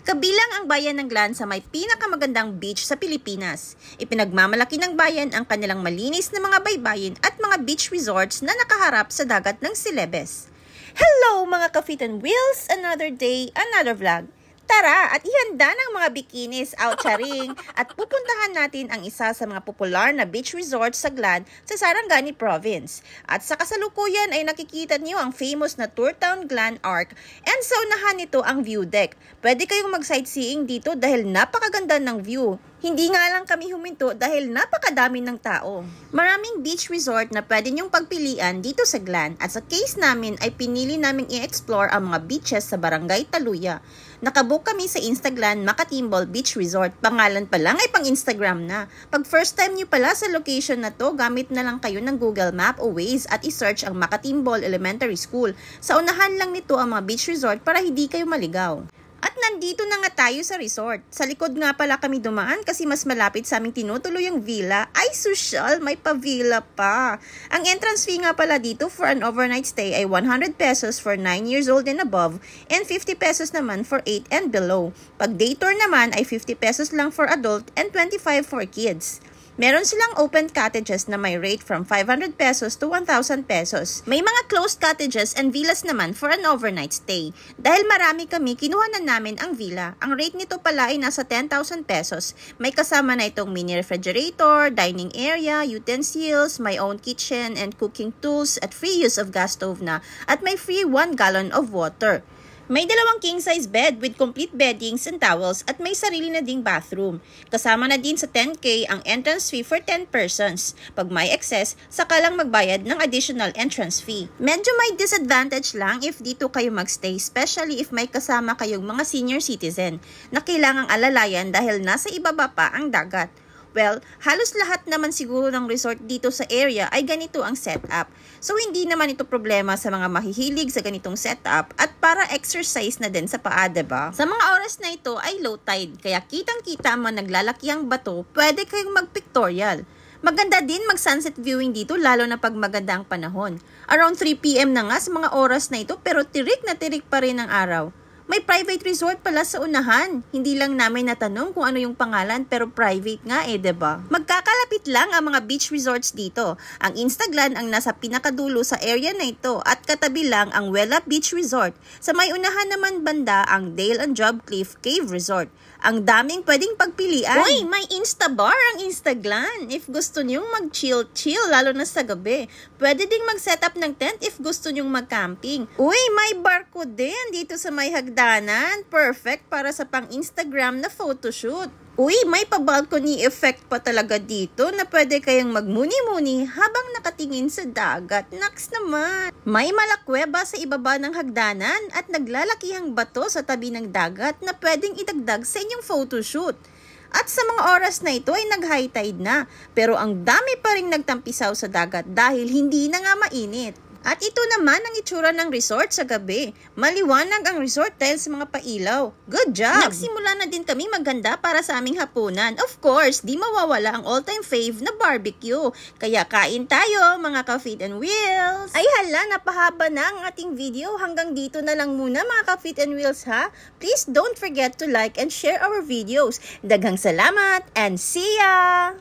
Kabilang ang bayan ng Glan sa may pinakamagandang beach sa Pilipinas. Ipinagmamalaki ng bayan ang kanilang malinis na mga baybayin at mga beach resorts na nakaharap sa dagat ng Celebes. Hello mga ka-Fit and Wheels! Another day, another vlog. Tara at ihanda ng mga bikinis out charing at pupuntahan natin ang isa sa mga popular na beach resort sa Glan sa Sarangani Province. At sa kasalukuyan ay nakikita niyo ang famous na Tour Town Glan Arc and sa unahan nito ang view deck. Pwede kayong mag-sightseeing dito dahil napakaganda ng view. Hindi nga lang kami huminto dahil napakadami ng tao. Maraming beach resort na pwede niyong pagpilian dito sa Glan at sa case namin ay pinili naming i-explore ang mga beaches sa Barangay Taluya. Nakabook kami sa Instaglan Makatimbol Beach Resort. Pangalan pa lang ay pang Instagram na. Pag first time niyo pala sa location na to, gamit na lang kayo ng Google Map o Waze at i-search ang Makatimbol Elementary School. Sa unahan lang nito ang mga beach resort para hindi kayo maligaw. At nandito na nga tayo sa resort. Sa likod nga pala kami dumaan kasi mas malapit sa aming tinutuluyang villa. Ay, social! May pa-villa pa! Ang entrance fee nga pala dito for an overnight stay ay 100 pesos for 9 years old and above and 50 pesos naman for 8 and below. Pag day tour naman ay 50 pesos lang for adult and 25 for kids. Meron silang open cottages na may rate from 500 pesos to 1,000 pesos. May mga closed cottages and villas naman for an overnight stay. Dahil marami kami, kinuha na namin ang villa. Ang rate nito pala ay nasa 10,000 pesos. May kasama na itong mini refrigerator, dining area, utensils, my own kitchen and cooking tools at free use of gas stove na. At may free 1 gallon of water. May dalawang king-size bed with complete beddings and towels at may sarili na ding bathroom. Kasama na din sa 10K ang entrance fee for 10 persons. Pag may excess, saka lang magbayad ng additional entrance fee. Medyo may disadvantage lang if dito kayo magstay, especially if may kasama kayong mga senior citizen na kailangang alalayan dahil nasa ibaba pa ang dagat. Well, halos lahat naman siguro ng resort dito sa area ay ganito ang setup. So, hindi naman ito problema sa mga mahihilig sa ganitong setup at para exercise na din sa paa, diba? Sa mga oras na ito ay low tide, kaya kitang-kita ang mga naglalakiang bato, pwede kayong mag-pictorial. Maganda din mag-sunset viewing dito lalo na pag maganda ang panahon. Around 3 PM na nga sa mga oras na ito pero tirik na tirik pa rin ang araw. May private resort pala sa unahan. Hindi lang namin natanong kung ano yung pangalan pero private nga diba? Magkakalapit lang ang mga beach resorts dito. Ang Instaglan ang nasa pinakadulo sa area na ito at katabi lang ang Wella Beach Resort. Sa may unahan naman banda ang Dale and Job Cliff Cave Resort. Ang daming pwedeng pagpilian. Uy, may Instabar ang Instaglan. If gusto nyong mag-chill-chill, lalo na sa gabi. Pwede ding mag-setup ng tent if gusto nyong mag-camping. Uy, may barko din dito sa may hagdanan. Perfect para sa pang-Instagram na photoshoot. Uy, may pa-balcony effect pa talaga dito na pwede kayong magmuni-muni habang nakatingin sa dagat. Naks naman! May malakweba sa ibaba ng hagdanan at naglalakihang bato sa tabi ng dagat na pwedeng idagdag sa inyong photoshoot. At sa mga oras na ito ay nag-high tide na, pero ang dami pa rin nagtampisaw sa dagat dahil hindi na nga mainit. At ito naman ang itsura ng resort sa gabi. Maliwanag ang resort dahil sa mga pailaw. Good job! Nagsimula na din kami maghanda para sa aming hapunan. Of course, di mawawala ang all-time fave na barbecue. Kaya kain tayo mga ka-Fit and Wheels! Ay hala, napahaba na ang ating video. Hanggang dito na lang muna mga ka-Fit and Wheels ha. Please don't forget to like and share our videos. Daghang salamat and see ya!